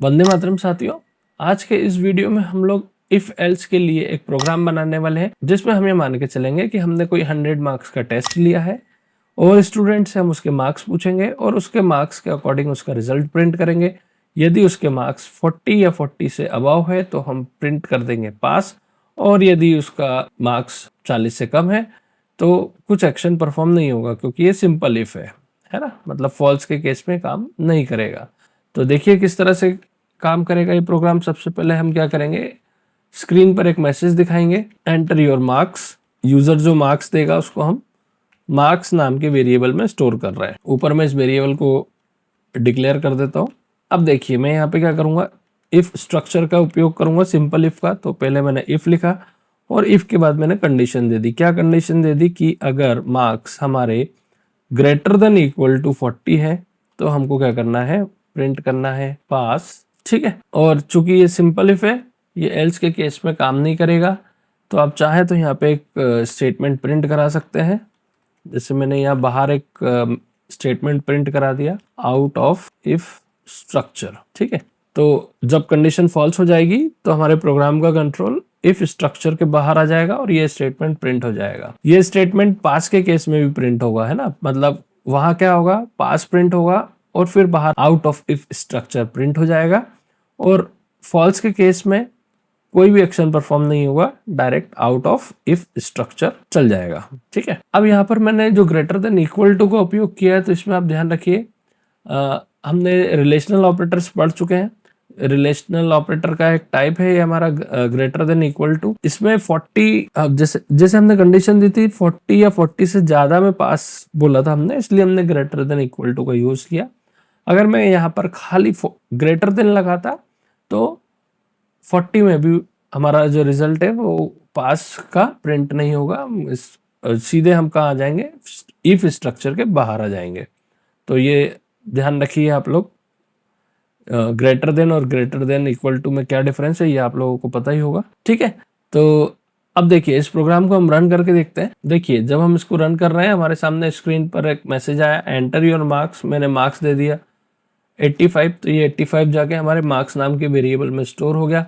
वंदे मातरम साथियों, आज के इस वीडियो में हम लोग इफ एल्स के लिए एक प्रोग्राम बनाने वाले हैं जिसमें हम ये मान के चलेंगे कि हमने कोई 100 मार्क्स का टेस्ट लिया है और स्टूडेंट से हम उसके मार्क्स पूछेंगे और उसके मार्क्स के अकॉर्डिंग उसका रिजल्ट प्रिंट करेंगे। यदि उसके मार्क्स 40 या 40 से अबव है तो हम प्रिंट कर देंगे पास, और यदि उसका मार्क्स 40 से कम है तो कुछ एक्शन परफॉर्म नहीं होगा, क्योंकि ये सिंपल इफ है ना, मतलब फॉल्स के केस में काम नहीं करेगा। तो देखिए किस तरह से काम करेगा ये प्रोग्राम। सबसे पहले हम क्या करेंगे, स्क्रीन पर एक मैसेज दिखाएंगे, एंटर योर मार्क्स। यूजर जो मार्क्स देगा उसको हम मार्क्स नाम के वेरिएबल में स्टोर कर रहे हैं। ऊपर मैं इस वेरिएबल को डिक्लेयर कर देता हूँ। अब देखिए मैं यहाँ पे क्या करूँगा, इफ स्ट्रक्चर का उपयोग करूँगा, सिंपल इफ का। तो पहले मैंने इफ लिखा और इफ के बाद मैंने कंडीशन दे दी। क्या कंडीशन दे दी कि अगर मार्क्स हमारे ग्रेटर देन इक्वल टू 40 है तो हमको क्या करना है, प्रिंट करना है पास। ठीक है, और चूंकि ये सिंपल इफ है, ये एल्स के केस में काम नहीं करेगा, तो आप चाहे तो यहाँ पे एक स्टेटमेंट प्रिंट करा सकते हैं। जैसे मैंने यहाँ बाहर एक स्टेटमेंट प्रिंट करा दिया, आउट ऑफ इफ स्ट्रक्चर। ठीक है, तो जब कंडीशन फॉल्स हो जाएगी तो हमारे प्रोग्राम का कंट्रोल इफ स्ट्रक्चर के बाहर आ जाएगा और ये स्टेटमेंट प्रिंट हो जाएगा। ये स्टेटमेंट पास के केस में भी प्रिंट होगा, है ना, मतलब वहां क्या होगा, पास प्रिंट होगा और फिर बाहर out of if structure print हो जाएगा, और फॉल्स के केस में कोई भी एक्शन परफॉर्म नहीं होगा, direct out of if structure चल जाएगा। ठीक है, अब यहाँ पर मैंने जो ग्रेटर देन इक्वल टू का उपयोग किया है, तो इसमें आप ध्यान रखिए, हमने रिलेशनल ऑपरेटर्स पढ़ चुके हैं। रिलेशनल ऑपरेटर का एक टाइप है ये हमारा ग्रेटर देन इक्वल टू। इसमें 40, जैसे हमने कंडीशन दी थी 40 या 40 से ज्यादा में पास बोला था हमने, इसलिए हमने ग्रेटर देन इक्वल टू का यूज किया। अगर मैं यहाँ पर खाली ग्रेटर देन लगाता तो 40 में भी हमारा जो रिजल्ट है वो पास का प्रिंट नहीं होगा, सीधे हम कहाँ आ जाएंगे, इफ स्ट्रक्चर के बाहर आ जाएंगे। तो ये ध्यान रखिए आप लोग, ग्रेटर देन और ग्रेटर देन इक्वल टू में क्या डिफरेंस है ये आप लोगों को पता ही होगा। ठीक है, तो अब देखिए इस प्रोग्राम को हम रन करके देखते हैं। देखिए जब हम इसको रन कर रहे हैं, हमारे सामने स्क्रीन पर एक मैसेज आया, एंटर योर मार्क्स। मैंने मार्क्स दे दिया 85, तो ये 85 जाके हमारे मार्क्स नाम के वेरिएबल में स्टोर हो गया।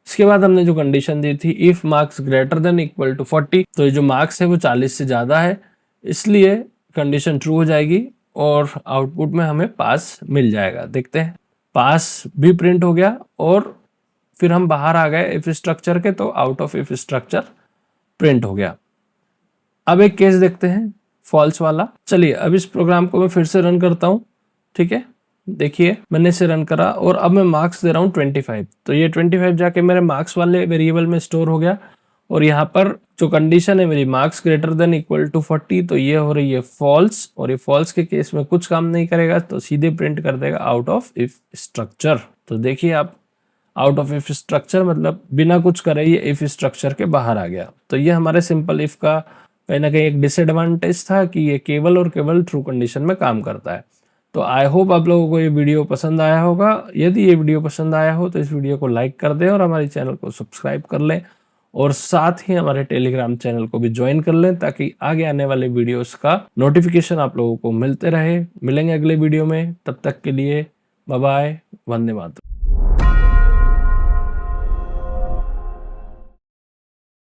इसके बाद हमने जो कंडीशन दी थी, if marks greater than equal to 40, तो ये जो मार्क्स है वो 40 से ज्यादा है, इसलिए कंडीशन ट्रू हो जाएगी और आउटपुट में हमें पास मिल जाएगा। देखते हैं, पास भी प्रिंट हो गया और फिर हम बाहर आ गए इफ स्ट्रक्चर के, तो out of if structure print हो गया। अब एक केस देखते हैं फॉल्स वाला। चलिए अब इस प्रोग्राम को मैं फिर से रन करता हूं। ठीक है, देखिए मैंने इसे रन करा और अब मैं मार्क्स दे रहा हूँ 25, तो ये 25 जाके मेरे मार्क्स वाले वेरिएबल में स्टोर हो गया। और यहाँ पर जो कंडीशन है मेरी marks greater than equal to 40, तो ये हो रही है फॉल्स, और ये फॉल्स के केस में कुछ काम नहीं करेगा, तो सीधे प्रिंट कर देगा आउट ऑफ इफ स्ट्रक्चर। तो देखिए आप, आउट ऑफ इफ स्ट्रक्चर मतलब बिना कुछ करे ये इफ स्ट्रक्चर के बाहर आ गया। तो ये हमारे सिंपल इफ का कहीं ना कहीं एक डिसएडवांटेज था कि ये केवल और केवल ट्रू कंडीशन में काम करता है। तो आई होप आप लोगों को ये वीडियो पसंद आया होगा। यदि ये वीडियो पसंद आया हो तो इस वीडियो को लाइक कर दें और हमारे चैनल को सब्सक्राइब कर लें, और साथ ही हमारे टेलीग्राम चैनल को भी ज्वाइन कर लें, ताकि आगे आने वाले वीडियोस का नोटिफिकेशन आप लोगों को मिलते रहे। मिलेंगे अगले वीडियो में, तब तक के लिए बाय बाय, वंदे मातरम।